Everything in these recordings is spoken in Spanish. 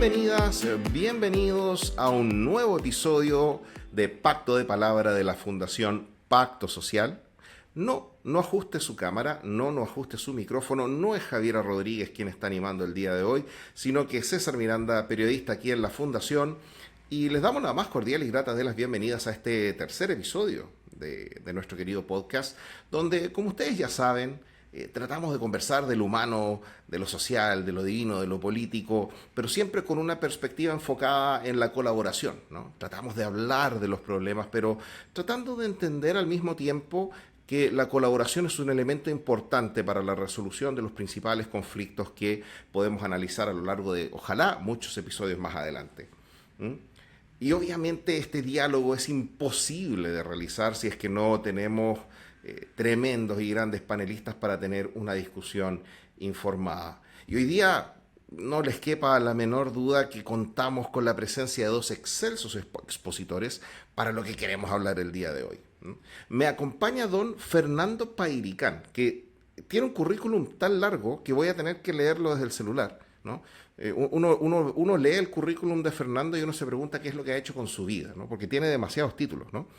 Bienvenidas, bienvenidos a un nuevo episodio de Pacto de Palabra de la Fundación Pacto Social. No ajuste su cámara, no ajuste su micrófono, no es Javiera Rodríguez quien está animando el día de hoy, sino que César Miranda, periodista aquí en la Fundación, y les damos la más cordial y grata de las bienvenidas a este tercer episodio de nuestro querido podcast, donde, como ustedes ya saben, tratamos de conversar de lo humano, de lo social, de lo divino, de lo político, pero siempre con una perspectiva enfocada en la colaboración, ¿no? Tratamos de hablar de los problemas, pero tratando de entender al mismo tiempo que la colaboración es un elemento importante para la resolución de los principales conflictos que podemos analizar a lo largo de, ojalá, muchos episodios más adelante. Y obviamente este diálogo es imposible de realizar si es que no tenemos tremendos y grandes panelistas para tener una discusión informada. Y hoy día no les quepa la menor duda que contamos con la presencia de dos excelsos expositores para lo que queremos hablar el día de hoy. Me acompaña don Fernando Pairicán, que tiene un currículum tan largo que voy a tener que leerlo desde el celular, ¿no? Uno lee el currículum de Fernando y uno se pregunta qué es lo que ha hecho con su vida, ¿no? Porque tiene demasiados títulos, ¿no?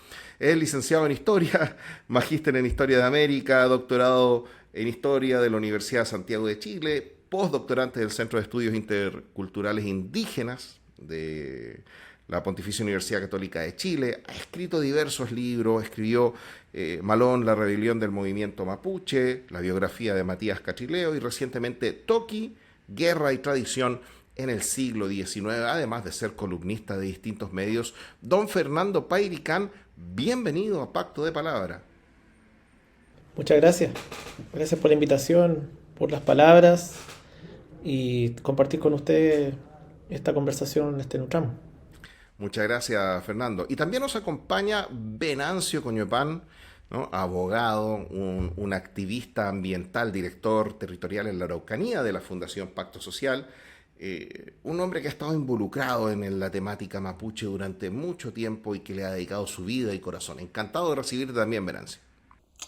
Es licenciado en Historia, magíster en Historia de América, doctorado en Historia de la Universidad de Santiago de Chile, postdoctorante del Centro de Estudios Interculturales Indígenas de la Pontificia Universidad Católica de Chile, ha escrito diversos libros, escribió Malón, la rebelión del movimiento mapuche, la biografía de Matías Cachileo y recientemente Toqui, Guerra y Tradición en el siglo XIX, además de ser columnista de distintos medios. Don Fernando Pairicán, bienvenido a Pacto de Palabra. Muchas gracias. Gracias por la invitación, por las palabras y compartir con usted esta conversación, este tramo. Muchas gracias, Fernando. Y también nos acompaña Venancio Coñopán, ¿no? Abogado, un activista ambiental, director territorial en la Araucanía de la Fundación Pacto Social, un hombre que ha estado involucrado en la temática mapuche durante mucho tiempo y que le ha dedicado su vida y corazón. Encantado de recibirte también, Venancio.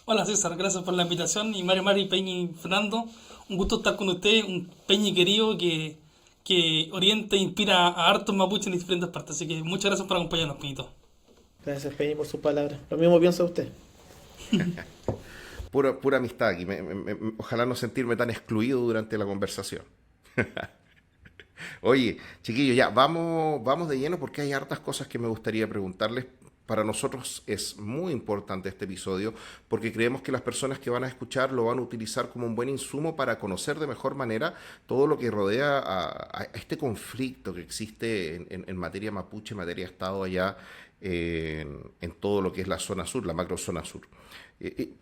Hola César, gracias por la invitación. Y Mario Mari, Peñi, Fernando, un gusto estar con usted, un Peñi querido que orienta e inspira a hartos mapuches en diferentes partes. Así que muchas gracias por acompañarnos, Peñito. Gracias, Peñi, por sus palabras. Lo mismo piensa usted. Pura amistad aquí. Ojalá no sentirme tan excluido durante la conversación. Oye, chiquillos, ya, vamos de lleno porque hay hartas cosas que me gustaría preguntarles. Para nosotros es muy importante este episodio porque creemos que las personas que van a escuchar lo van a utilizar como un buen insumo para conocer de mejor manera todo lo que rodea a este conflicto que existe en materia mapuche, en materia Estado allá en todo lo que es la zona sur, la macro zona sur.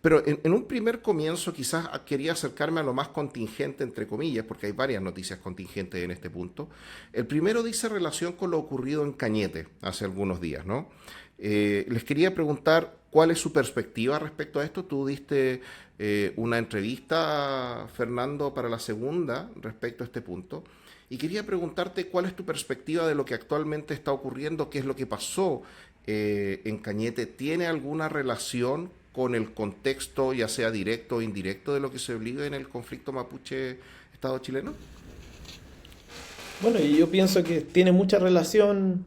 Pero en un primer comienzo quizás quería acercarme a lo más contingente, entre comillas, porque hay varias noticias contingentes en este punto. El primero dice relación con lo ocurrido en Cañete hace algunos días, ¿no? Les quería preguntar cuál es su perspectiva respecto a esto. Tú diste una entrevista, Fernando, para la segunda respecto a este punto. Y quería preguntarte cuál es tu perspectiva de lo que actualmente está ocurriendo, qué es lo que pasó en Cañete. ¿Tiene alguna relación con el contexto, ya sea directo o indirecto, de lo que se vive en el conflicto mapuche-Estado chileno? Bueno, yo pienso que tiene mucha relación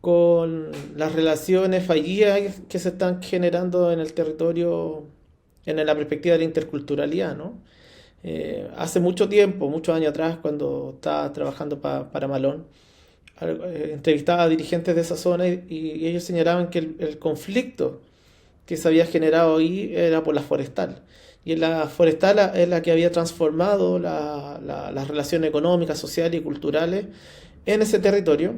con las relaciones fallidas que se están generando en el territorio en la perspectiva de la interculturalidad, ¿no? Hace mucho tiempo, muchos años atrás, cuando estaba trabajando para Malón, entrevistaba a dirigentes de esa zona y ellos señalaban que el conflicto que se había generado ahí era por la forestal. Y la forestal es la que había transformado las relaciones económicas, sociales y culturales en ese territorio.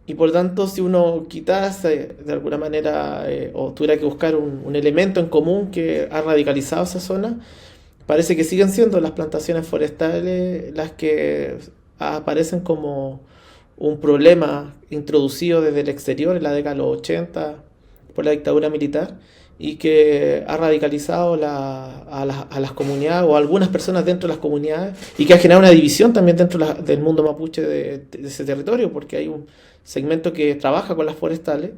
Y por tanto, si uno quitase de alguna manera o tuviera que buscar un elemento en común que ha radicalizado esa zona, parece que siguen siendo las plantaciones forestales las que aparecen como un problema introducido desde el exterior en la década de los 80 por la dictadura militar y que ha radicalizado a las comunidades o a algunas personas dentro de las comunidades y que ha generado una división también dentro del mundo mapuche de ese territorio, porque hay un segmento que trabaja con las forestales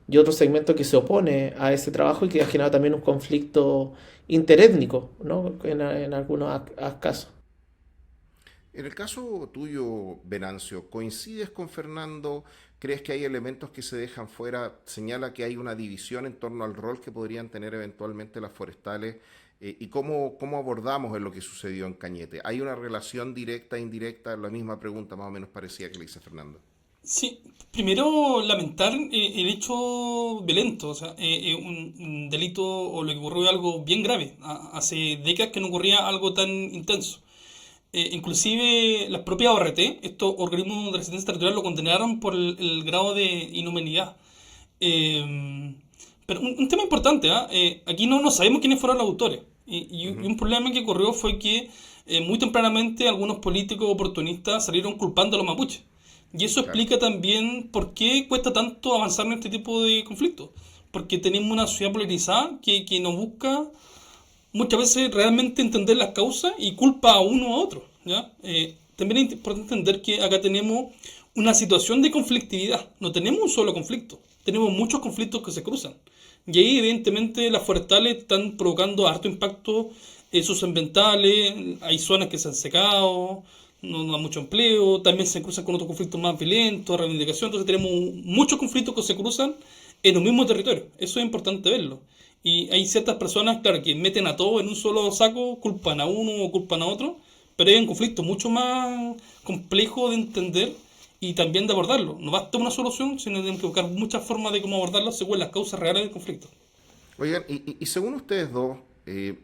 y otro segmento que se opone a ese trabajo y que ha generado también un conflicto interétnico, ¿no? en algunos casos. En el caso tuyo, Venancio, ¿coincides con Fernando? ¿Crees que hay elementos que se dejan fuera? Señala que hay una división en torno al rol que podrían tener eventualmente las forestales. ¿Y cómo abordamos en lo que sucedió en Cañete? ¿Hay una relación directa e indirecta? La misma pregunta más o menos parecía que le hice Fernando. Sí, primero lamentar el hecho violento, o sea, un delito o lo que ocurrió es algo bien grave. Hace décadas que no ocurría algo tan intenso. Inclusive las propias ORT, estos organismos de resistencia territorial, lo condenaron por el grado de inhumanidad. Pero un tema importante, ¿ah? Aquí no sabemos quiénes fueron los autores. Y un problema que ocurrió fue que muy tempranamente algunos políticos oportunistas salieron culpando a los mapuches. Y eso Claro. explica también por qué cuesta tanto avanzar en este tipo de conflictos. Porque tenemos una sociedad polarizada que no busca muchas veces realmente entender las causas y culpa a uno o a otro, ¿ya? También es importante entender que acá tenemos una situación de conflictividad. No tenemos un solo conflicto, tenemos muchos conflictos que se cruzan. Y ahí, evidentemente, las forestales están provocando harto impacto socioambientales, hay zonas que se han secado, no da mucho empleo, también se cruzan con otros conflictos más violentos, reivindicación, entonces tenemos muchos conflictos que se cruzan en un mismo territorio, eso es importante verlo. Y hay ciertas personas, claro, que meten a todos en un solo saco, culpan a uno o culpan a otro, pero hay un conflicto mucho más complejo de entender y también de abordarlo. No basta una solución, sino que tenemos que buscar muchas formas de cómo abordarlo según las causas reales del conflicto. Oigan, y según ustedes dos, he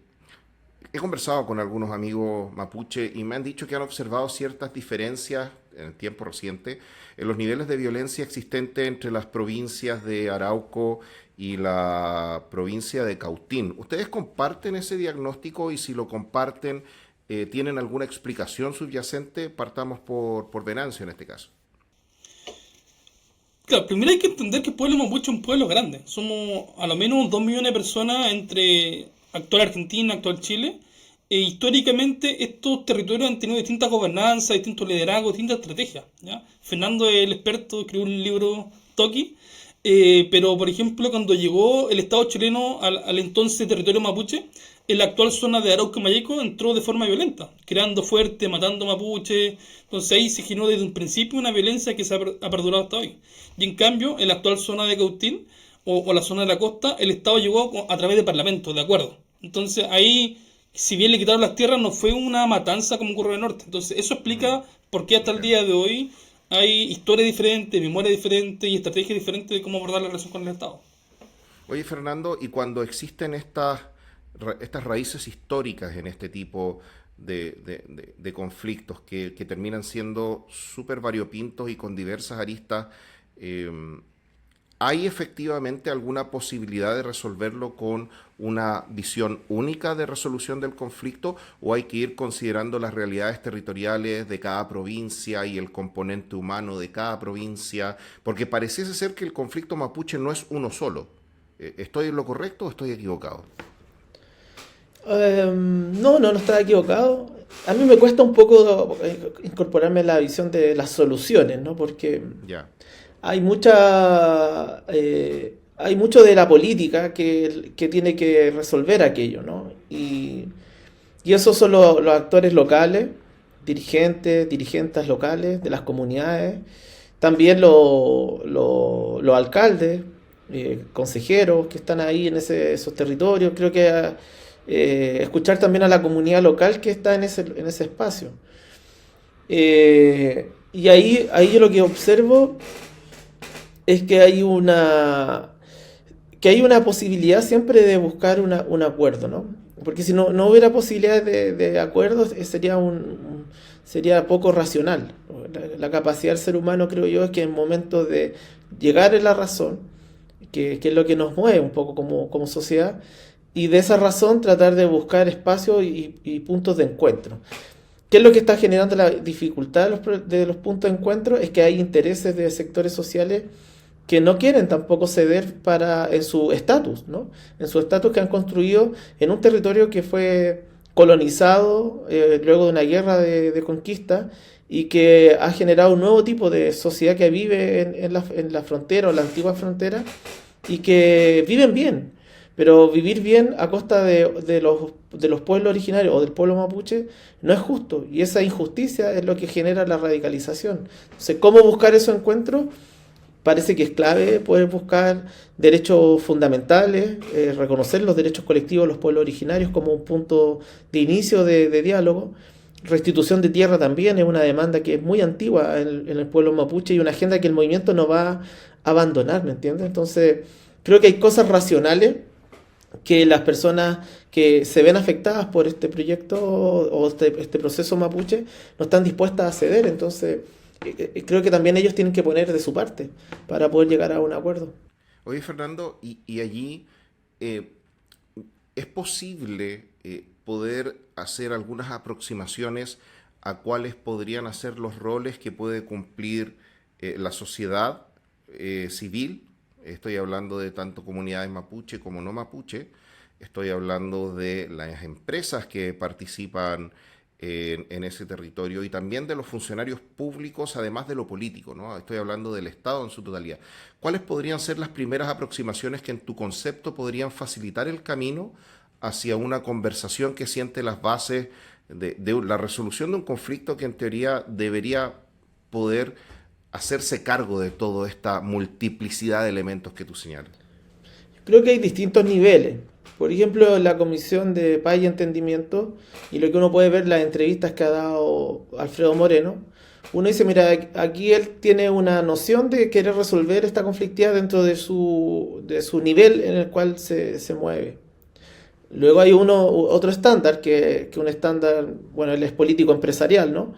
conversado con algunos amigos mapuche y me han dicho que han observado ciertas diferencias en el tiempo reciente en los niveles de violencia existentes entre las provincias de Arauco y la provincia de Cautín. ¿Ustedes comparten ese diagnóstico y si lo comparten, tienen alguna explicación subyacente? Partamos por Venancio en este caso. Claro, primero hay que entender que el pueblo mapuche es un pueblo grande. Somos a lo menos 2 millones de personas entre actual Argentina, actual Chile. Históricamente estos territorios han tenido distintas gobernanzas, distintos liderazgos, distintas estrategias, ¿ya? Fernando, el experto, escribió un libro, Toki, pero por ejemplo cuando llegó el Estado chileno al entonces territorio mapuche, en la actual zona de Arauco y Mayeco entró de forma violenta, creando fuertes, matando mapuches. Entonces ahí se generó desde un principio una violencia que se ha perdurado hasta hoy. Y en cambio, en la actual zona de Cautín o la zona de la costa, el Estado llegó a través de parlamentos, de acuerdo. Entonces ahí, si bien le quitaron las tierras, no fue una matanza como ocurrió en el norte. Entonces eso explica por qué hasta el día de hoy hay historias diferentes, memorias diferentes y estrategias diferentes de cómo abordar la relación con el Estado. Oye, Fernando, y cuando existen estas raíces históricas en este tipo de conflictos que terminan siendo súper variopintos y con diversas aristas, eh, ¿hay efectivamente alguna posibilidad de resolverlo con una visión única de resolución del conflicto o hay que ir considerando las realidades territoriales de cada provincia y el componente humano de cada provincia? Porque pareciese ser que el conflicto mapuche no es uno solo. ¿Estoy en lo correcto o estoy equivocado? No está equivocado. A mí me cuesta un poco incorporarme a la visión de las soluciones, ¿no? Porque Ya. hay hay mucho de la política que tiene que resolver aquello, ¿no? Y esos son los actores locales, dirigentes locales de las comunidades, también los alcaldes, consejeros que están ahí en esos territorios. Creo que escuchar también a la comunidad local que está en ese espacio. Y ahí yo lo que observo es que hay una posibilidad siempre de buscar un acuerdo, ¿no? Porque si no hubiera posibilidad de acuerdo, sería poco racional. La capacidad del ser humano, creo yo, es que en momentos de llegar a la razón, que es lo que nos mueve un poco como sociedad, y de esa razón tratar de buscar espacios y puntos de encuentro. ¿Qué es lo que está generando la dificultad de los puntos de encuentro? Es que hay intereses de sectores sociales que no quieren tampoco ceder en su estatus, ¿no? En su estatus que han construido en un territorio que fue colonizado luego de una guerra de conquista y que ha generado un nuevo tipo de sociedad que vive en la frontera o la antigua frontera y que viven bien, Pero vivir bien a costa de los pueblos originarios o del pueblo mapuche no es justo. Y esa injusticia es lo que genera la radicalización. Entonces, ¿cómo buscar esos encuentros? Parece que es clave poder buscar derechos fundamentales, reconocer los derechos colectivos de los pueblos originarios como un punto de inicio de diálogo. Restitución de tierra también es una demanda que es muy antigua en el pueblo mapuche y una agenda que el movimiento no va a abandonar, ¿me entiendes? Entonces, creo que hay cosas racionales que las personas que se ven afectadas por este proyecto o este proceso mapuche no están dispuestas a ceder. Entonces, creo que también ellos tienen que poner de su parte para poder llegar a un acuerdo. Oye, Fernando, y allí eh, es posible poder hacer algunas aproximaciones a cuáles podrían ser los roles que puede cumplir la sociedad civil. Estoy hablando de tanto comunidades mapuche como no mapuche. Estoy hablando de las empresas que participan en ese territorio y también de los funcionarios públicos, además de lo político, ¿no? Estoy hablando del Estado en su totalidad. ¿Cuáles podrían ser las primeras aproximaciones que en tu concepto podrían facilitar el camino hacia una conversación que siente las bases de la resolución de un conflicto que en teoría debería poder hacerse cargo de toda esta multiplicidad de elementos que tú señalas? Creo que hay distintos niveles. Por ejemplo, la Comisión de Paz y Entendimiento, y lo que uno puede ver las entrevistas que ha dado Alfredo Moreno, uno dice, mira, aquí él tiene una noción de querer resolver esta conflictividad dentro de su nivel en el cual se mueve. Luego hay otro estándar, que un estándar, bueno, él es político empresarial, ¿no?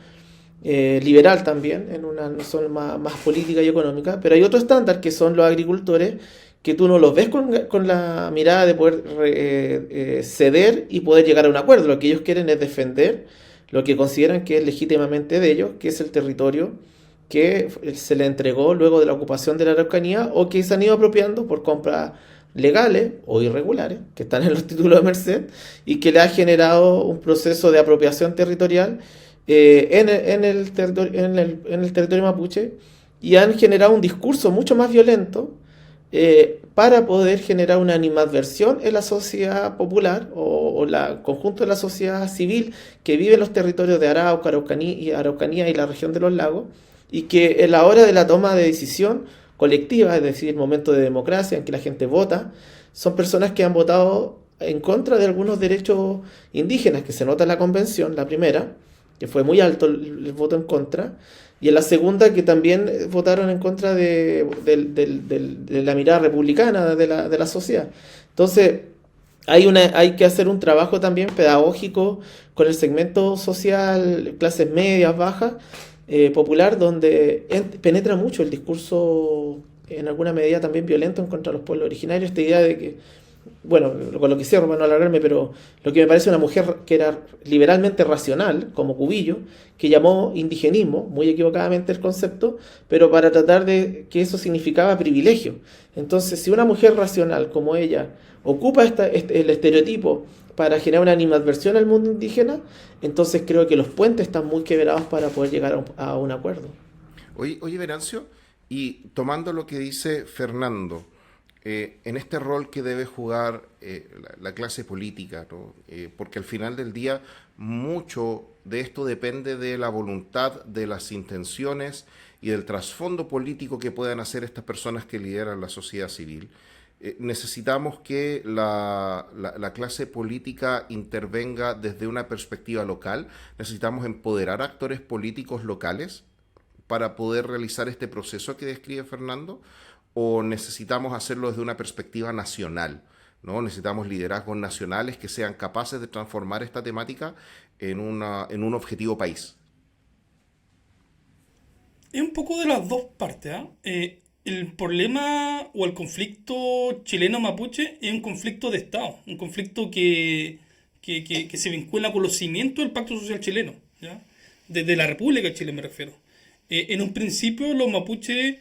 Liberal también, en una zona más política y económica, pero hay otro estándar que son los agricultores, que tú no los ves con la mirada de poder ceder y poder llegar a un acuerdo. Lo que ellos quieren es defender lo que consideran que es legítimamente de ellos, que es el territorio que se le entregó luego de la ocupación de la Araucanía o que se han ido apropiando por compras legales o irregulares, que están en los títulos de Merced, y que le ha generado un proceso de apropiación territorial en el territorio mapuche, y han generado un discurso mucho más violento para poder generar una animadversión en la sociedad popular o la conjunto de la sociedad civil que vive en los territorios de Arauca, Araucanía y la región de los lagos, y que en la hora de la toma de decisión colectiva, es decir, el momento de democracia en que la gente vota, son personas que han votado en contra de algunos derechos indígenas, que se nota en la convención, la primera, que fue muy alto el voto en contra, y en la segunda que también votaron en contra de la mirada republicana de la sociedad. Entonces, hay que hacer un trabajo también pedagógico con el segmento social, clases medias, bajas, popular, donde penetra mucho el discurso, en alguna medida también violento, en contra de los pueblos originarios, esta idea de que, bueno, con lo que cierro para no alargarme, pero lo que me parece una mujer que era liberalmente racional, como Cubillo, que llamó indigenismo, muy equivocadamente el concepto, pero para tratar de que eso significaba privilegio. Entonces, si una mujer racional como ella ocupa el estereotipo para generar una animadversión al mundo indígena, entonces creo que los puentes están muy quebrados para poder llegar a un acuerdo. Oye, Venancio, y tomando lo que dice Fernando, en este rol que debe jugar la clase política, ¿no? Porque al final del día mucho de esto depende de la voluntad, de las intenciones y del trasfondo político que puedan hacer estas personas que lideran la sociedad civil. Necesitamos que la clase política intervenga desde una perspectiva local, necesitamos empoderar a actores políticos locales para poder realizar este proceso que describe Fernando, o necesitamos hacerlo desde una perspectiva nacional, ¿no? Necesitamos liderazgos nacionales que sean capaces de transformar esta temática en un objetivo país. Es un poco de las dos partes, ¿ah? El problema o el conflicto chileno-mapuche es un conflicto de Estado, un conflicto que se vincula con los cimientos del Pacto Social chileno, ¿ya? Desde la República de Chile me refiero. En un principio los mapuches,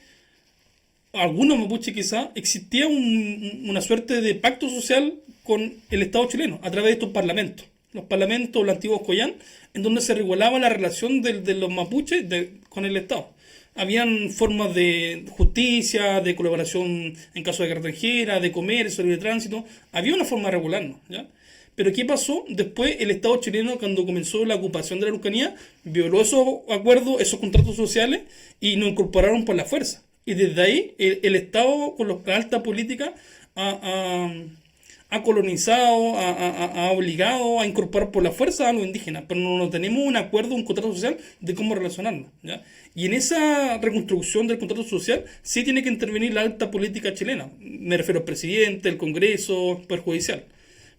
algunos mapuches quizá, existía una suerte de pacto social con el Estado chileno a través de estos parlamentos. Los parlamentos, los antiguos Coyán, en donde se regulaba la relación de los mapuches con el Estado. habían formas de justicia, de colaboración en caso de guerra extranjera, de comercio, libre tránsito, había una forma de regularnos, ¿ya? Pero ¿qué pasó? Después el Estado chileno, cuando comenzó la ocupación de la Araucanía, violó esos acuerdos, esos contratos sociales y nos incorporaron por la fuerza. Y desde ahí el Estado, con la alta política, ha colonizado, ha obligado a incorporar por la fuerza a los indígenas, pero no tenemos un acuerdo, un contrato social de cómo relacionarnos, ¿ya? Y en esa reconstrucción del contrato social sí tiene que intervenir la alta política chilena. Me refiero al presidente, el Congreso, el Poder Judicial.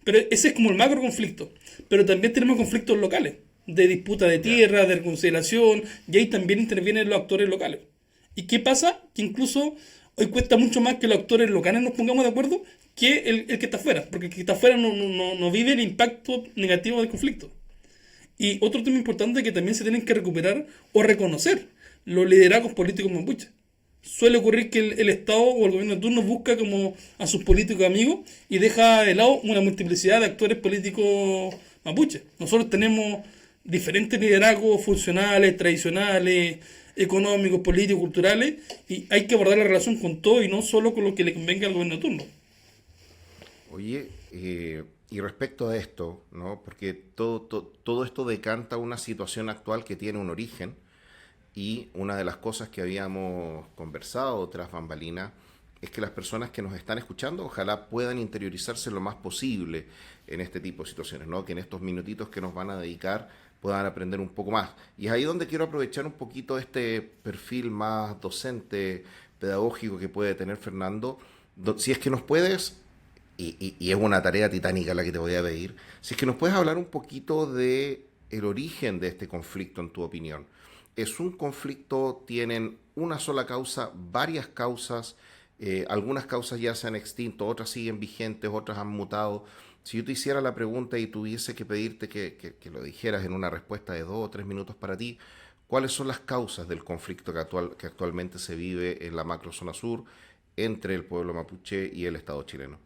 Pero ese es como el macro conflicto. Pero también tenemos conflictos locales, de disputa de tierra, de reconciliación, y ahí también intervienen los actores locales. ¿Y qué pasa? Que incluso hoy cuesta mucho más que los actores locales nos pongamos de acuerdo que el que está afuera, porque el que está afuera no vive el impacto negativo del conflicto. Y otro tema importante es que también se tienen que recuperar o reconocer los liderazgos políticos mapuches. Suele ocurrir que el Estado o el gobierno de turno busca como a sus políticos amigos y deja de lado una multiplicidad de actores políticos mapuches. Nosotros tenemos diferentes liderazgos funcionales, tradicionales, económicos, políticos, culturales, y hay que abordar la relación con todo y no solo con lo que le convenga al gobierno de turno. Oye, y respecto a esto, ¿no? Porque todo esto decanta una situación actual que tiene un origen, y una de las cosas que habíamos conversado tras bambalina es que las personas que nos están escuchando ojalá puedan interiorizarse lo más posible en este tipo de situaciones, ¿no? Que en estos minutitos que nos van a dedicar puedan aprender un poco más. Y es ahí donde quiero aprovechar un poquito este perfil más docente, pedagógico que puede tener Fernando. Si es que nos puedes, y es una tarea titánica la que te voy a pedir, si es que nos puedes hablar un poquito de el origen de este conflicto, en tu opinión. ¿Es un conflicto, tienen una sola causa, varias causas? Algunas causas ya se han extinto, otras siguen vigentes, otras han mutado. Si yo te hiciera la pregunta y tuviese que pedirte que lo dijeras en una respuesta de 2 o 3 minutos para ti, ¿cuáles son las causas del conflicto que actualmente se vive en la macrozona sur entre el pueblo mapuche y el Estado chileno?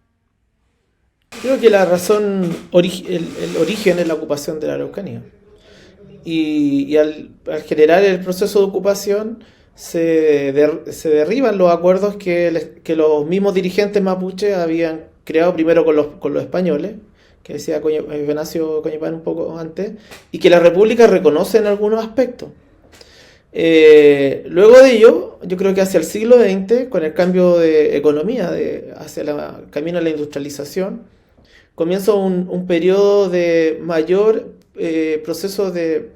Creo que la razón, el origen es la ocupación de la Araucanía. Y al generar el proceso de ocupación se derriban los acuerdos que los mismos dirigentes mapuches habían creado primero con los españoles, que decía Venancio Coñepán un poco antes, y que la República reconoce en algunos aspectos. Luego de ello, yo creo que hacia el siglo XX, con el cambio de economía, hacia el camino a la industrialización, comienza un periodo de mayor proceso de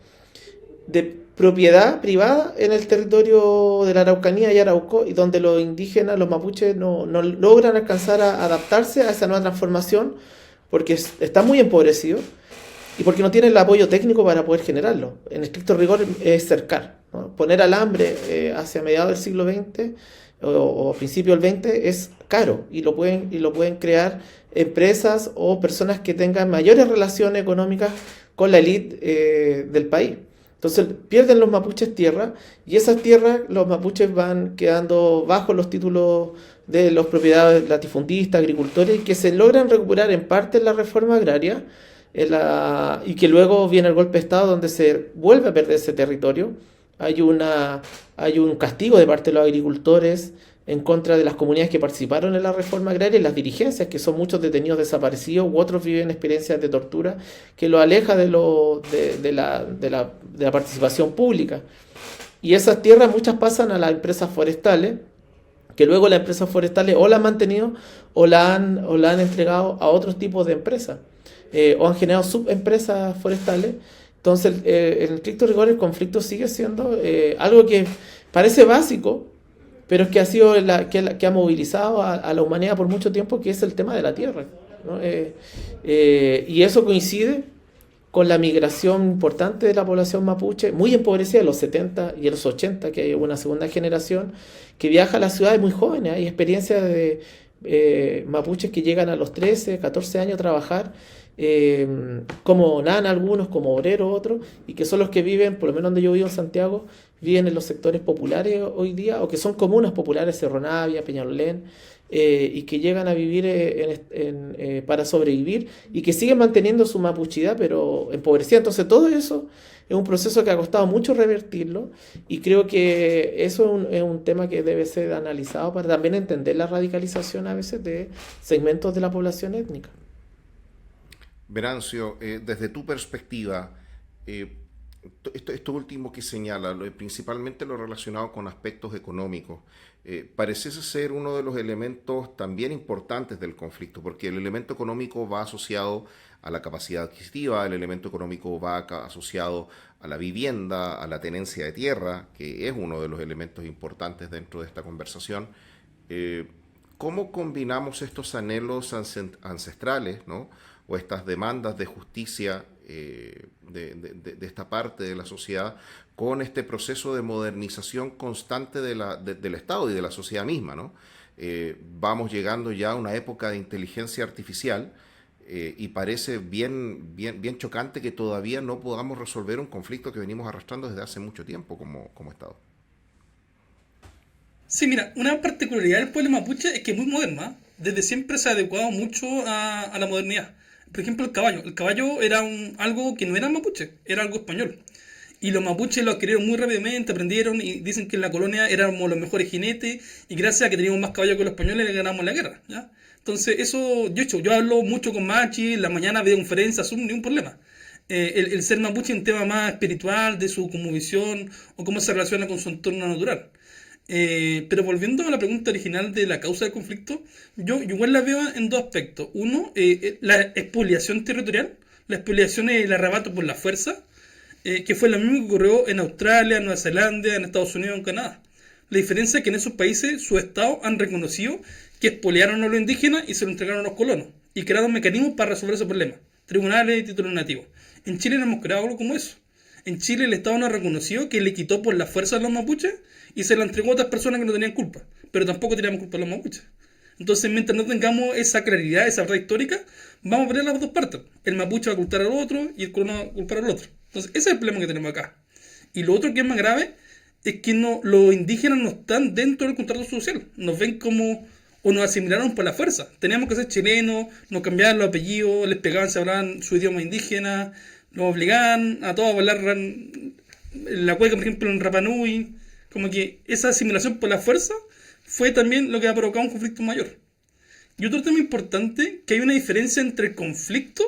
propiedad privada en el territorio de la Araucanía y Arauco, y donde los indígenas, los mapuches, no logran alcanzar a adaptarse a esa nueva transformación porque están muy empobrecidos y porque no tienen el apoyo técnico para poder generarlo. En estricto rigor es cercar, ¿no? Poner alambre hacia mediados del siglo XX o principios del XX es caro y lo pueden crear empresas o personas que tengan mayores relaciones económicas con la élite del país. Entonces pierden los mapuches tierra, y esas tierras los mapuches van quedando bajo los títulos de los propiedades latifundistas, agricultores, que se logran recuperar en parte en la reforma agraria, y que luego viene el golpe de Estado donde se vuelve a perder ese territorio. Hay un castigo de parte de los agricultores en contra de las comunidades que participaron en la reforma agraria y las dirigencias, que son muchos detenidos desaparecidos u otros viven experiencias de tortura que lo aleja de la participación pública. Y esas tierras muchas pasan a las empresas forestales, que luego las empresas forestales o la han mantenido o la han entregado a otros tipos de empresas, o han generado subempresas forestales. Entonces, en estricto rigor, el conflicto sigue siendo algo que parece básico, pero es que ha sido que ha movilizado a la humanidad por mucho tiempo, que es el tema de la tierra, ¿no? Y eso coincide con la migración importante de la población mapuche, muy empobrecida en los 70 y en los 80, que hay una segunda generación que viaja a las ciudades muy jóvenes. Hay experiencias de mapuches que llegan a los 13, 14 años a trabajar, como nana algunos, como obreros otros, y que son los que viven, por lo menos donde yo vivo en Santiago, viven en los sectores populares hoy día, o que son comunas populares, Cerro Navia, Peñalolén, y que llegan a vivir para sobrevivir y que siguen manteniendo su mapuchidad, pero empobrecida. Entonces todo eso es un proceso que ha costado mucho revertirlo y creo que eso es un tema que debe ser analizado para también entender la radicalización a veces de segmentos de la población étnica. Venancio, desde tu perspectiva, esto último que señala, principalmente lo relacionado con aspectos económicos, pareciese ser uno de los elementos también importantes del conflicto, porque el elemento económico va asociado a la capacidad adquisitiva, el elemento económico va asociado a la vivienda, a la tenencia de tierra, que es uno de los elementos importantes dentro de esta conversación. Eh, ¿Cómo combinamos estos anhelos ancestrales, ¿no? O estas demandas de justicia de esta parte de la sociedad con este proceso de modernización constante del Estado y de la sociedad misma, ¿no? Vamos llegando ya a una época de inteligencia artificial y parece bien chocante que todavía no podamos resolver un conflicto que venimos arrastrando desde hace mucho tiempo como Estado. Sí, mira, una particularidad del pueblo mapuche es que es muy moderna. Desde siempre se ha adecuado mucho a la modernidad. Por ejemplo, el caballo. El caballo era algo que no era mapuche, era algo español. Y los mapuches lo adquirieron muy rápidamente, aprendieron y dicen que en la colonia éramos los mejores jinetes y gracias a que teníamos más caballos que los españoles le ganamos la guerra, ¿ya? Entonces, eso, yo hablo mucho con Machi, en la mañana veo conferencias, Zoom, ningún problema. El ser mapuche es un tema más espiritual, de su cosmovisión o cómo se relaciona con su entorno natural. Pero volviendo a la pregunta original de la causa del conflicto, yo igual la veo en dos aspectos. Uno, la expoliación territorial, la expoliación es el arrebato por la fuerza, que fue lo mismo que ocurrió en Australia, en Nueva Zelanda, en Estados Unidos, en Canadá. La diferencia es que en esos países sus estados han reconocido que expoliaron a los indígenas y se lo entregaron a los colonos y crearon mecanismos para resolver ese problema, tribunales y títulos nativos. En Chile no hemos creado algo como eso. En Chile el Estado no ha reconoció que le quitó por la fuerza a los mapuches y se la entregó a otras personas que no tenían culpa, pero tampoco teníamos culpa a los mapuches. Entonces, mientras no tengamos esa claridad, esa verdad histórica, vamos a perder las dos partes. El mapuche va a culpar al otro y el colono va a culpar al otro. Entonces, ese es el problema que tenemos acá. Y lo otro que es más grave es que los indígenas no están dentro del contrato social. Nos ven como, o nos asimilaron por la fuerza. Teníamos que ser chilenos, nos cambiaban los apellidos, les pegaban, se hablaban su idioma indígena, nos obligaban a todos a bailar la cueca, por ejemplo, en Rapa Nui. Como que esa asimilación por la fuerza fue también lo que ha provocado un conflicto mayor. Y otro tema importante, que hay una diferencia entre el conflicto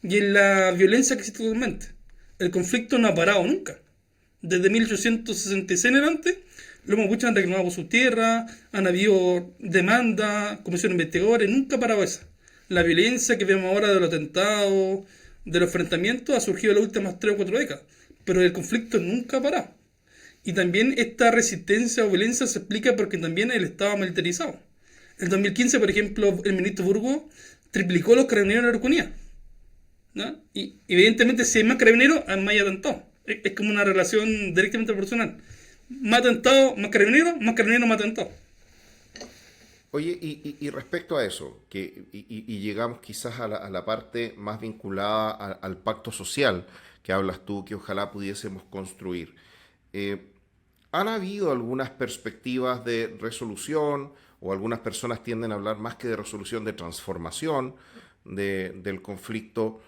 y en la violencia que existe actualmente. El conflicto no ha parado nunca. Desde 1866 en adelante, los mapuches han reclamado por sus tierras, han habido demandas, comisiones investigadores, nunca ha parado esa. La violencia que vemos ahora de los atentados, de los enfrentamientos, ha surgido en las últimas 3 o 4 décadas. Pero el conflicto nunca ha parado. Y también esta resistencia o violencia se explica porque también el Estado ha militarizado. En 2015, por ejemplo, el ministro Burgos triplicó los carabineros en la Araucanía, ¿no? Y evidentemente si hay más carabineros, hay más atentados. Es como una relación directamente proporcional. Más atentados, más carabineros, más atentados. Oye, y respecto a eso, y llegamos quizás a la parte más vinculada al pacto social que hablas tú, que ojalá pudiésemos construir. ¿Han habido algunas perspectivas de resolución o algunas personas tienden a hablar más que de resolución, de transformación del conflicto?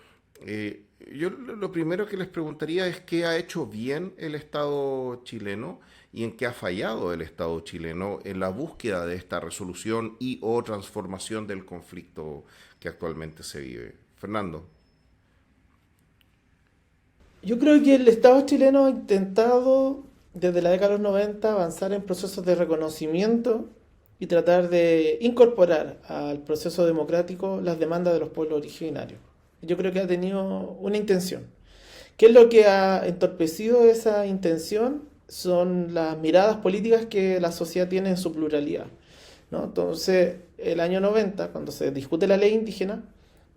Yo lo primero que les preguntaría es qué ha hecho bien el Estado chileno y en qué ha fallado el Estado chileno en la búsqueda de esta resolución y o transformación del conflicto que actualmente se vive. Fernando. Yo creo que el Estado chileno ha intentado desde la década de los 90 avanzar en procesos de reconocimiento y tratar de incorporar al proceso democrático las demandas de los pueblos originarios. Yo creo que ha tenido una intención. ¿Qué es lo que ha entorpecido esa intención? Son las miradas políticas que la sociedad tiene en su pluralidad, ¿no? Entonces, el año 90, cuando se discute la ley indígena,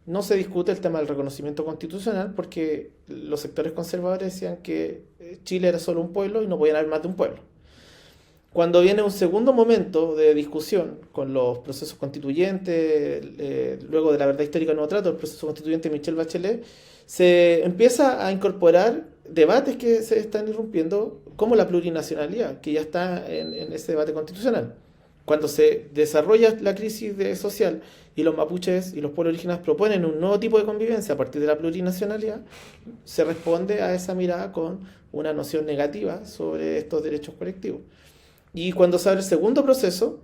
no se discute el tema del reconocimiento constitucional porque los sectores conservadores decían que Chile era solo un pueblo y no podían haber más de un pueblo. Cuando viene un segundo momento de discusión con los procesos constituyentes, luego de la verdad histórica nuevo trato, el proceso constituyente de Michelle Bachelet, se empieza a incorporar debates que se están irrumpiendo como la plurinacionalidad, que ya está en ese debate constitucional. cuando se desarrolla la crisis social y los mapuches y los pueblos originarios proponen un nuevo tipo de convivencia a partir de la plurinacionalidad, se responde a esa mirada con una noción negativa sobre estos derechos colectivos. Y cuando se abre el segundo proceso,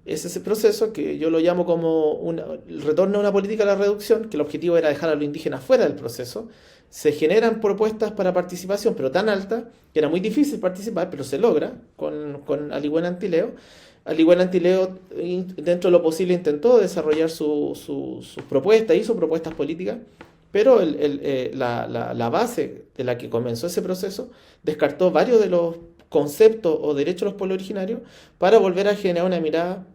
es ese proceso que yo lo llamo como el retorno a una política de la reducción, que el objetivo era dejar a los indígenas fuera del proceso. Se generan propuestas para participación, pero tan altas que era muy difícil participar, pero se logra con Aligüen Antileo. Aligüen Antileo, dentro de lo posible, intentó desarrollar sus propuestas, hizo propuestas políticas, pero la base de la que comenzó ese proceso descartó varios de los conceptos o derechos de los pueblos originarios para volver a generar una mirada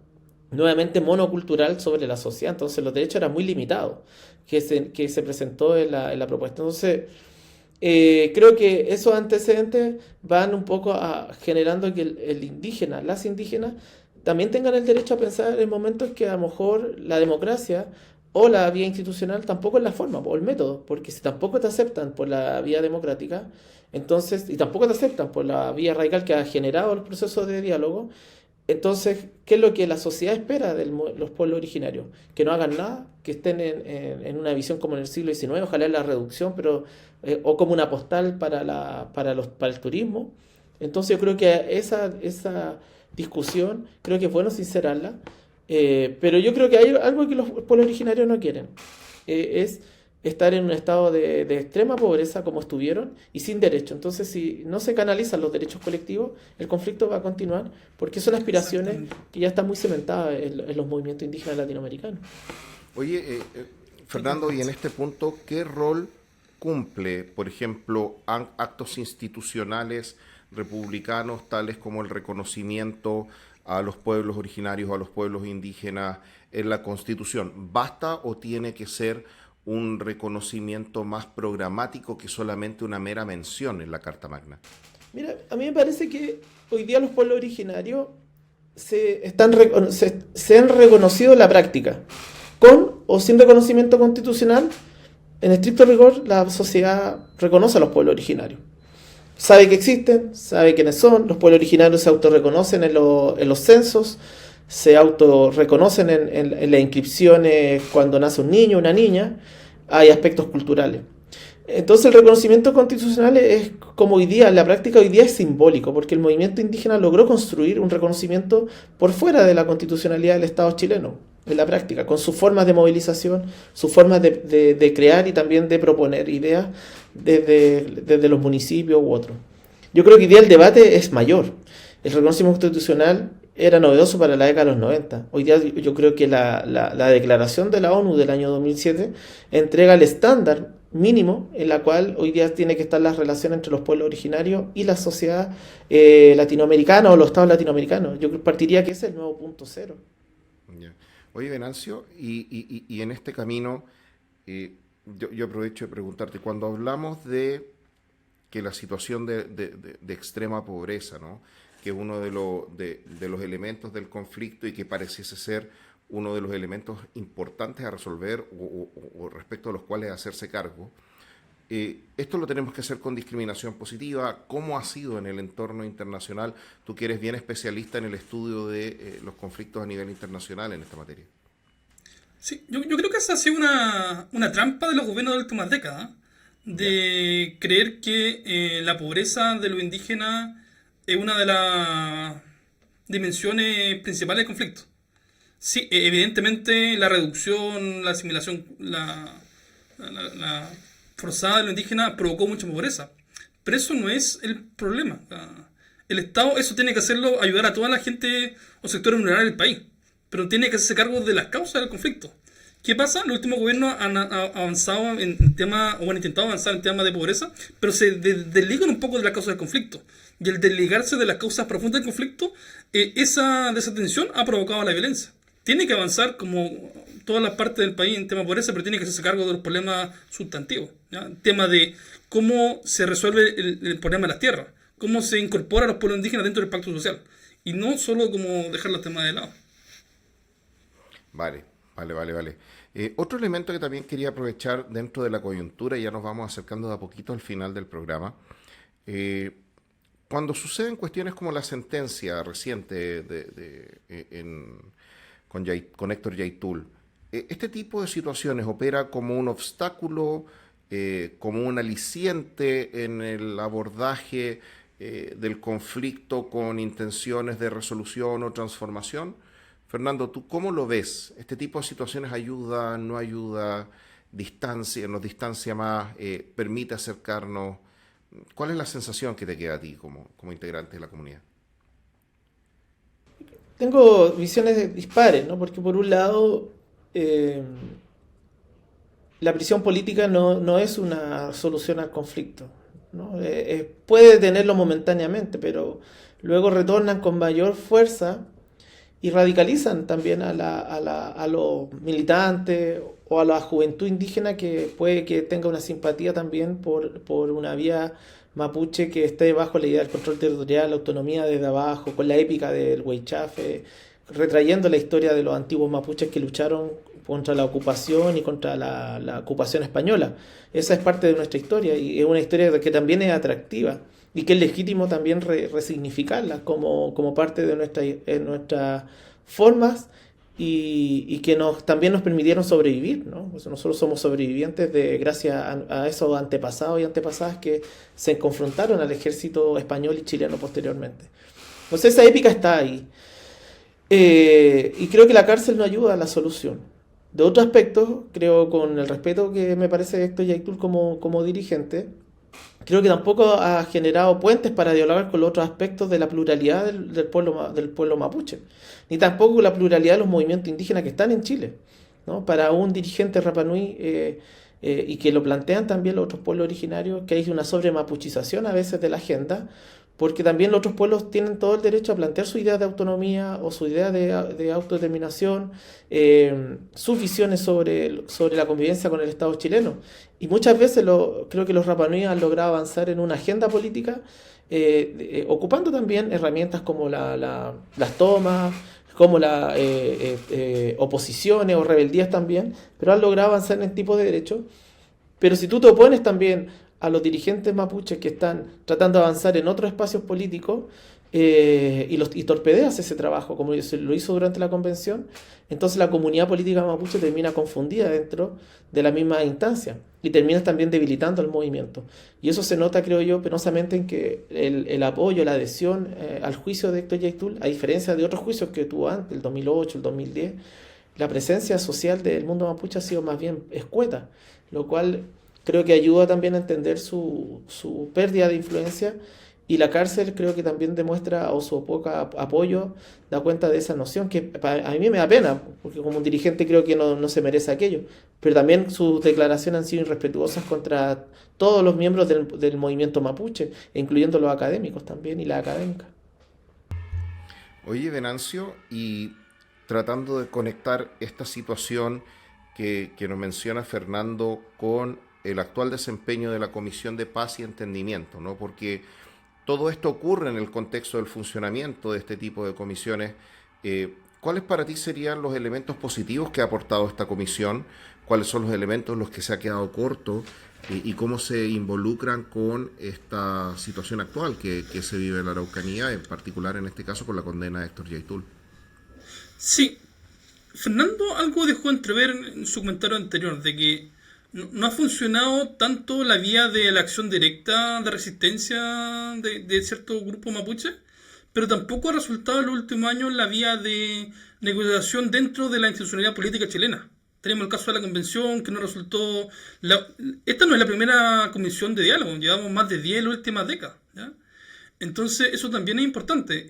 nuevamente monocultural sobre la sociedad. Entonces los derechos eran muy limitados que se presentó en la propuesta. Entonces creo que esos antecedentes van un poco generando que el indígena, las indígenas, también tengan el derecho a pensar en momentos que a lo mejor la democracia o la vía institucional tampoco es la forma o el método, porque si tampoco te aceptan por la vía democrática, entonces, y tampoco te aceptan por la vía radical que ha generado los procesos de diálogo, entonces, ¿qué es lo que la sociedad espera de los pueblos originarios? Que no hagan nada, que estén en una visión como en el siglo XIX, ojalá en la reducción, pero o como una postal para el turismo. Entonces yo creo que esa discusión, creo que es bueno sincerarla, pero yo creo que hay algo que los pueblos originarios no quieren, es estar en un estado de extrema pobreza como estuvieron y sin derecho. Entonces, si no se canalizan los derechos colectivos, el conflicto va a continuar porque son aspiraciones que ya están muy cementadas en los movimientos indígenas latinoamericanos. Oye, Fernando, y en este punto, ¿qué rol cumple, por ejemplo, actos institucionales republicanos tales como el reconocimiento a los pueblos originarios o a los pueblos indígenas en la Constitución? ¿Basta o tiene que ser un reconocimiento más programático que solamente una mera mención en la Carta Magna? Mira, a mí me parece que hoy día los pueblos originarios se han reconocido en la práctica, con o sin reconocimiento constitucional. En estricto rigor, la sociedad reconoce a los pueblos originarios. Sabe que existen, sabe quiénes son. Los pueblos originarios se autorreconocen en los censos, se autorreconocen en las inscripciones cuando nace un niño o una niña. Hay aspectos culturales. Entonces el reconocimiento constitucional es como hoy día, en la práctica hoy día es simbólico, porque el movimiento indígena logró construir un reconocimiento por fuera de la constitucionalidad del Estado chileno, en la práctica, con sus formas de movilización, sus formas de crear y también de proponer ideas desde los municipios u otros. Yo creo que hoy día el debate es mayor. El reconocimiento constitucional era novedoso para la década de los 90. Hoy día yo creo que la declaración de la ONU del año 2007 entrega el estándar mínimo en la cual hoy día tiene que estar la relación entre los pueblos originarios y la sociedad latinoamericana o los estados latinoamericanos. Yo partiría que ese es el nuevo punto cero. Yeah. Oye, Venancio, y en este camino, yo aprovecho de preguntarte, cuando hablamos de que la situación de extrema pobreza, ¿no?, que es uno de los elementos del conflicto y que pareciese ser uno de los elementos importantes a resolver o respecto a los cuales hacerse cargo, esto lo tenemos que hacer con discriminación positiva. ¿Cómo ha sido en el entorno internacional? Tú que eres bien especialista en el estudio de los conflictos a nivel internacional en esta materia. Sí, yo creo que esa ha sido una trampa de los gobiernos de las últimas décadas, de creer que la pobreza de los indígenas es una de las dimensiones principales del conflicto. Sí, evidentemente la reducción, la asimilación, la forzada de los indígenas provocó mucha pobreza. Pero eso no es el problema. El Estado, eso tiene que hacerlo, ayudar a toda la gente o sectores vulnerables del país. Pero tiene que hacerse cargo de las causas del conflicto. ¿Qué pasa? Los últimos gobiernos han avanzado en temas, o han intentado avanzar en temas de pobreza, pero se desligan un poco de las causas del conflicto. Y el desligarse de las causas profundas del conflicto, esa desatención ha provocado la violencia. Tiene que avanzar como todas las partes del país en temas de pobreza, pero tiene que hacerse cargo de los problemas sustantivos. ¿Ya? El tema de cómo se resuelve el problema de las tierras, cómo se incorpora a los pueblos indígenas dentro del pacto social. Y no solo como dejar los temas de lado. Vale. Otro elemento que también quería aprovechar dentro de la coyuntura, y ya nos vamos acercando de a poquito al final del programa. cuando suceden cuestiones como la sentencia reciente con Héctor Yaitul, ¿este tipo de situaciones opera como un obstáculo, como un aliciente en el abordaje del conflicto con intenciones de resolución o transformación? Fernando, ¿tú cómo lo ves? ¿Este tipo de situaciones ayuda, no ayuda, distancia, nos distancia más, permite acercarnos? ¿Cuál es la sensación que te queda a ti como integrante de la comunidad? Tengo visiones dispares, ¿no? Porque por un lado, eh, la prisión política no es una solución al conflicto, ¿no? Puede tenerlo momentáneamente, pero luego retornan con mayor fuerza y radicalizan también a los militantes o a la juventud indígena que puede que tenga una simpatía también por una vía mapuche que esté bajo la idea del control territorial, la autonomía desde abajo, con la épica del Huaychafe, retrayendo la historia de los antiguos mapuches que lucharon contra la ocupación y contra la ocupación española. Esa es parte de nuestra historia y es una historia que también es atractiva y que es legítimo también resignificarla como parte de nuestras formas y que también nos permitieron sobrevivir, ¿no? Pues nosotros somos sobrevivientes gracias a esos antepasados y antepasadas que se confrontaron al ejército español y chileno posteriormente. Entonces esa épica está ahí. Y creo que la cárcel no ayuda a la solución. De otro aspecto, creo, con el respeto que me parece Héctor Yaitul como dirigente, creo que tampoco ha generado puentes para dialogar con los otros aspectos de la pluralidad del pueblo mapuche, ni tampoco con la pluralidad de los movimientos indígenas que están en Chile, ¿no? Para un dirigente Rapa Nui, y que lo plantean también los otros pueblos originarios, que hay una sobremapuchización a veces de la agenda, porque también los otros pueblos tienen todo el derecho a plantear su idea de autonomía o su idea de autodeterminación, sus visiones sobre la convivencia con el Estado chileno. Y muchas veces creo que los Rapa Nui han logrado avanzar en una agenda política, ocupando también herramientas como las tomas, como las oposiciones o rebeldías también, pero han logrado avanzar en el tipo de derechos. Pero si tú te opones también a los dirigentes mapuches que están tratando de avanzar en otros espacios políticos y torpedeas ese trabajo, como se lo hizo durante la convención, entonces la comunidad política mapuche termina confundida dentro de la misma instancia y termina también debilitando el movimiento. Y eso se nota, creo yo, penosamente en que el apoyo, la adhesión al juicio de Héctor Yaitul, a diferencia de otros juicios que tuvo antes, el 2008, el 2010, la presencia social del mundo mapuche ha sido más bien escueta, lo cual creo que ayuda también a entender su pérdida de influencia, y la cárcel creo que también demuestra, o su poco apoyo, da cuenta de esa noción, que a mí me da pena, porque como un dirigente creo que no se merece aquello, pero también sus declaraciones han sido irrespetuosas contra todos los miembros del movimiento mapuche, incluyendo los académicos también y las académicas. Oye, Venancio, y tratando de conectar esta situación que nos menciona Fernando con el actual desempeño de la Comisión de Paz y Entendimiento, ¿no? Porque todo esto ocurre en el contexto del funcionamiento de este tipo de comisiones. ¿Cuáles para ti serían los elementos positivos que ha aportado esta comisión? ¿Cuáles son los elementos en los que se ha quedado corto? Y cómo se involucran con esta situación actual que se vive en la Araucanía, en particular en este caso con la condena de Héctor Yaitul. Sí, Fernando algo dejó entrever en su comentario anterior, de que no ha funcionado tanto la vía de la acción directa de resistencia de cierto grupo mapuche, pero tampoco ha resultado en los últimos años la vía de negociación dentro de la institucionalidad política chilena. Tenemos el caso de la convención que no resultó... Esta no es la primera comisión de diálogo, llevamos más de 10 en las últimas décadas, ¿ya? Entonces eso también es importante.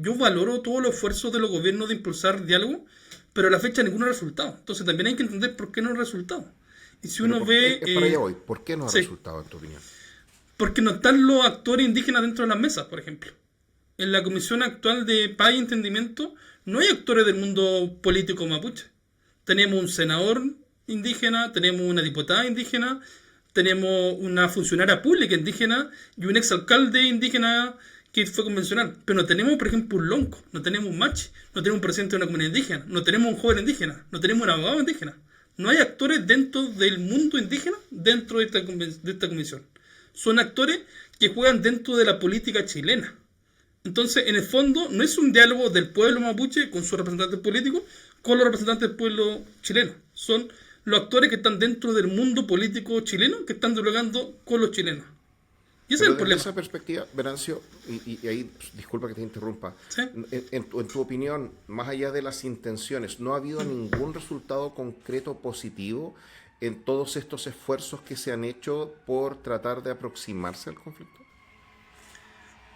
Yo valoro todos los esfuerzos de los gobiernos de impulsar diálogo, pero a la fecha ninguno ha resultado. Entonces también hay que entender por qué no ha resultado. Y si uno ve... para allá voy. ¿Por qué no ha sí, resultado, en tu opinión? Porque no están los actores indígenas dentro de las mesas, por ejemplo. En la comisión actual de Paz y Entendimiento no hay actores del mundo político mapuche. Tenemos un senador indígena, tenemos una diputada indígena, tenemos una funcionaria pública indígena y un exalcalde indígena que fue convencional. Pero no tenemos, por ejemplo, un lonco, no tenemos un machi, no tenemos un presidente de una comunidad indígena, no tenemos un joven indígena, no tenemos un abogado indígena. No hay actores dentro del mundo indígena dentro de esta comisión. son actores que juegan dentro de la política chilena. Entonces, en el fondo, no es un diálogo del pueblo mapuche con sus representantes políticos, con los representantes del pueblo chileno. Son los actores que están dentro del mundo político chileno, que están dialogando con los chilenos. Y ese es el problema. Desde esa perspectiva, Venancio, y ahí, disculpa que te interrumpa, ¿Sí? en tu opinión, más allá de las intenciones, ¿no ha habido ningún resultado concreto positivo en todos estos esfuerzos que se han hecho por tratar de aproximarse al conflicto?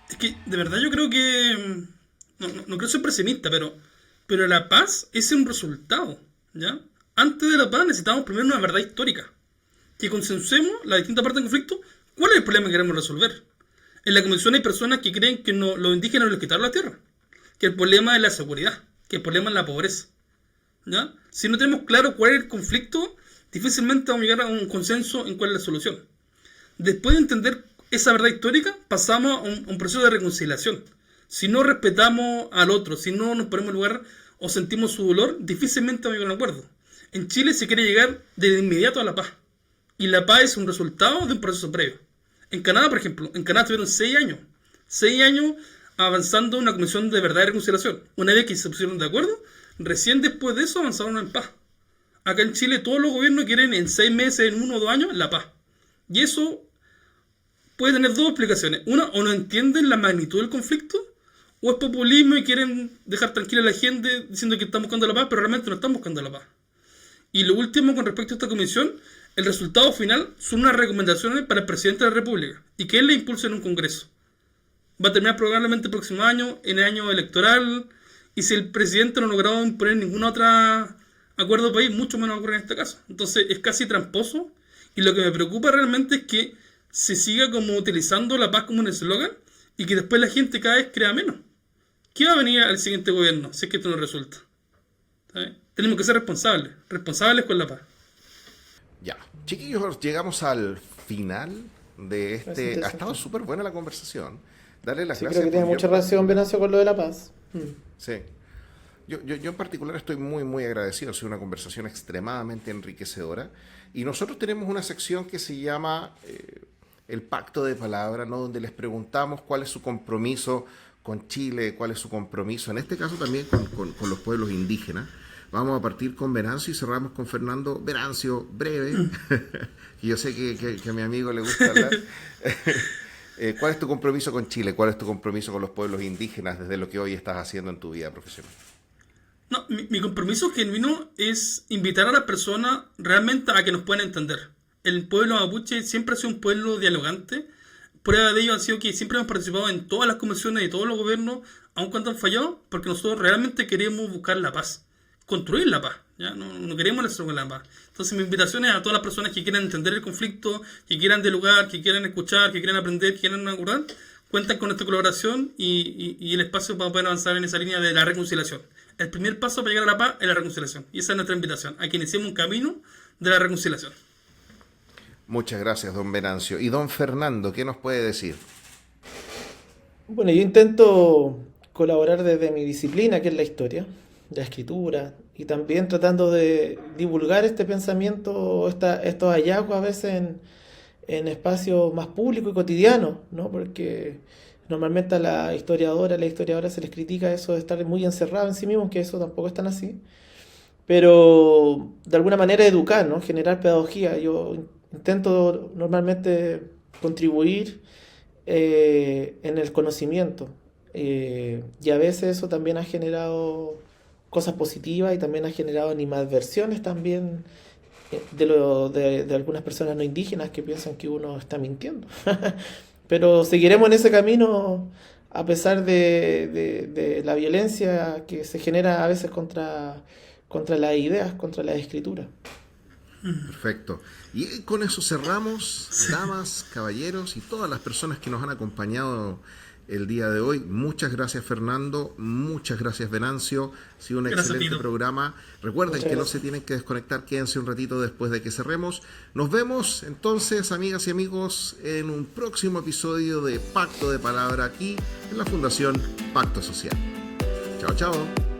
Es que, de verdad, yo creo que... No creo ser pesimista, pero la paz es un resultado, ¿ya? Antes de la paz necesitamos primero una verdad histórica. Que consensuemos las distintas partes del conflicto. ¿Cuál es el problema que queremos resolver? En la convención hay personas que creen que los indígenas les quitaron la tierra. Que el problema es la seguridad. Que el problema es la pobreza. ¿Ya? Si no tenemos claro cuál es el conflicto, difícilmente vamos a llegar a un consenso en cuál es la solución. Después de entender esa verdad histórica, pasamos a un proceso de reconciliación. Si no respetamos al otro, si no nos ponemos en lugar o sentimos su dolor, difícilmente vamos a llegar a un acuerdo. En Chile se quiere llegar de inmediato a la paz. Y la paz es un resultado de un proceso previo. En Canadá, por ejemplo, en Canadá tuvieron 6 años. 6 años avanzando en una comisión de verdad y reconciliación. Una vez que se pusieron de acuerdo, recién después de eso avanzaron en paz. Acá en Chile todos los gobiernos quieren en 6 meses, en 1 o 2 años, la paz. Y eso puede tener dos explicaciones. Una, o no entienden la magnitud del conflicto, o es populismo y quieren dejar tranquila a la gente diciendo que están buscando la paz, pero realmente no están buscando la paz. Y lo último con respecto a esta comisión, el resultado final son unas recomendaciones para el presidente de la República y que él le impulse en un congreso. Va a terminar probablemente el próximo año, en el año electoral, y si el presidente no ha logrado imponer ningún otro acuerdo de país, mucho menos va a ocurrir en este caso. Entonces es casi tramposo, y lo que me preocupa realmente es que se siga como utilizando la paz como un eslogan y que después la gente cada vez crea menos. ¿Qué va a venir al siguiente gobierno si es que esto no resulta? ¿Sabes? Tenemos que ser responsables con la paz. Ya, chiquillos, llegamos al final de este... Ha estado súper buena la conversación. Darle las gracias. Creo que tiene mucha relación, Venancio, con lo de la paz. Sí. Yo en particular estoy muy, muy agradecido. Ha sido una conversación extremadamente enriquecedora. Y nosotros tenemos una sección que se llama el Pacto de Palabra, ¿no? Donde les preguntamos cuál es su compromiso con Chile, cuál es su compromiso, en este caso también con los pueblos indígenas. Vamos a partir con Venancio y cerramos con Fernando. Venancio, breve, y yo sé que a mi amigo le gusta hablar. ¿Cuál es tu compromiso con Chile? ¿Cuál es tu compromiso con los pueblos indígenas desde lo que hoy estás haciendo en tu vida profesional? No, mi compromiso genuino es invitar a las personas realmente a que nos puedan entender. El pueblo mapuche siempre ha sido un pueblo dialogante. Prueba de ello ha sido que siempre hemos participado en todas las comisiones de todos los gobiernos, aun cuando han fallado, porque nosotros realmente queremos buscar la paz, construir la paz, ¿ya? No queremos el con la paz. Entonces mi invitación es a todas las personas que quieran entender el conflicto, que quieran dialogar, que quieran escuchar, que quieran aprender, que quieran acordar, cuentan con nuestra colaboración y el espacio para poder avanzar en esa línea de la reconciliación. El primer paso para llegar a la paz es la reconciliación, y esa es nuestra invitación, a que iniciemos un camino de la reconciliación. Muchas gracias, don Venancio. Y don Fernando, ¿qué nos puede decir? Bueno, yo intento colaborar desde mi disciplina, que es la historia, la escritura, y también tratando de divulgar este pensamiento, estos hallazgos a veces en espacios más públicos y cotidianos, ¿no? Porque normalmente a la historiadora se les critica eso de estar muy encerrado en sí mismos, que eso tampoco es tan así. Pero de alguna manera educar, ¿no? Generar pedagogía. Yo intento normalmente contribuir en el conocimiento. Y a veces eso también ha generado cosas positivas y también ha generado animadversiones también de algunas personas no indígenas que piensan que uno está mintiendo. Pero seguiremos en ese camino a pesar de la violencia que se genera a veces contra las ideas, contra la escritura. Perfecto. Y con eso cerramos, damas, caballeros y todas las personas que nos han acompañado el día de hoy. Muchas gracias, Fernando. Muchas gracias, Venancio. Ha sido un excelente programa. Recuerden que no se tienen que desconectar. Quédense un ratito después de que cerremos. Nos vemos entonces, amigas y amigos, en un próximo episodio de Pacto de Palabra aquí en la Fundación Pacto Social. Chao, chao.